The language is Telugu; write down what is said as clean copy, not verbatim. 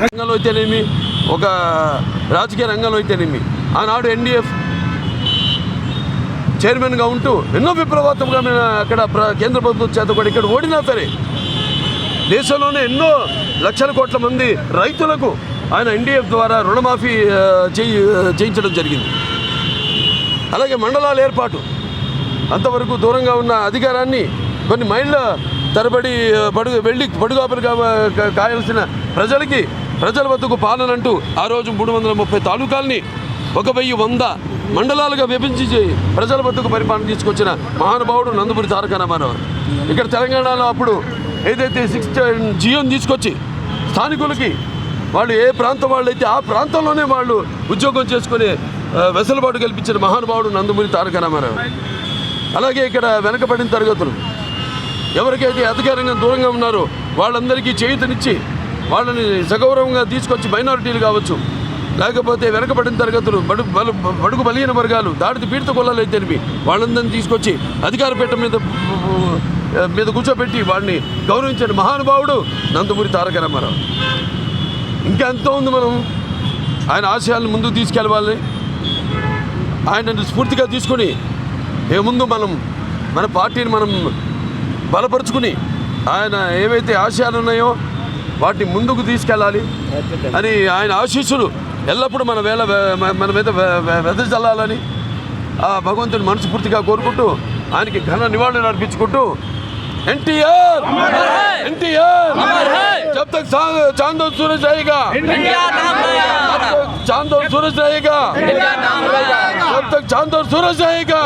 రంగంలో అయితేనేమి, ఒక రాజకీయ రంగంలో అయితేనేమి, ఆనాడు ఎన్డీఎఫ్ చైర్మన్గా ఉంటూ ఎన్నో విప్లవాత్మకమైన అక్కడ కేంద్ర ప్రభుత్వం చేత కూడా ఇక్కడ ఓడినా సరే దేశంలోనే ఎన్నో లక్షల కోట్ల మంది రైతులకు ఆయన ఎన్డీఎఫ్ ద్వారా రుణమాఫీ చేయించడం జరిగింది. అలాగే మండలాల ఏర్పాటు, అంతవరకు దూరంగా ఉన్న అధికారాన్ని కొన్ని మైళ్ళ తరబడి పడుగాపులు కాయాల్సిన ప్రజల వద్దకు పాలనంటూ ఆ రోజు 330 తాలూకాల్ని 1100 మండలాలుగా విభజించి ప్రజల వద్దకు పరిపాలన తీసుకొచ్చిన మహానుభావుడు నందమూరి తారక రామారావు. ఇక్కడ తెలంగాణలో అప్పుడు ఏదైతే 6 జియోని తీసుకొచ్చి స్థానికులకి వాళ్ళు ఏ ప్రాంతం వాళ్ళు అయితే ఆ ప్రాంతంలోనే వాళ్ళు ఉద్యోగం చేసుకునే వెసులుబాటు కల్పించిన మహానుభావుడు నందమూరి తారక రామారావు. అలాగే ఇక్కడ వెనకబడిన తరగతులు ఎవరికైతే అధికారంగా దూరంగా ఉన్నారో వాళ్ళందరికీ చేయూతనిచ్చి వాళ్ళని సగౌరవంగా తీసుకొచ్చి మైనారిటీలు కావచ్చు, లేకపోతే వెనకబడిన తరగతులు బడుగు బలహీన వర్గాలు దాడితే పీడిత కులాలు అయితే వాళ్ళందరినీ తీసుకొచ్చి అధికార పీఠం మీద కూర్చోబెట్టి వాడిని గౌరవించిన మహానుభావుడు నందమూరి తారక రామారావు. ఇంకా ఎంతో ఉంది. మనం ఆయన ఆశయాలను ముందుకు తీసుకెళ్ళాలి. ఆయనను స్ఫూర్తిగా తీసుకుని ముందు మన పార్టీని మనం బలపరుచుకుని ఆయన ఏవైతే ఆశయాలు ఉన్నాయో వాటిని ముందుకు తీసుకెళ్ళాలి అని ఆయన ఆశీస్సులు ఎల్లప్పుడూ మన మీద వెదజల్లాలని ఆ భగవంతుని మనస్ఫూర్తిగా కోరుకుంటూ ఆయనకి ఘన నివాళులు అర్పించుకుంటూ ఎన్టీఆర్ जब तक चांद और सूरज रहेगा, चांद और सूरज रहेगा, जब तक चांद और सूरज रहेगा,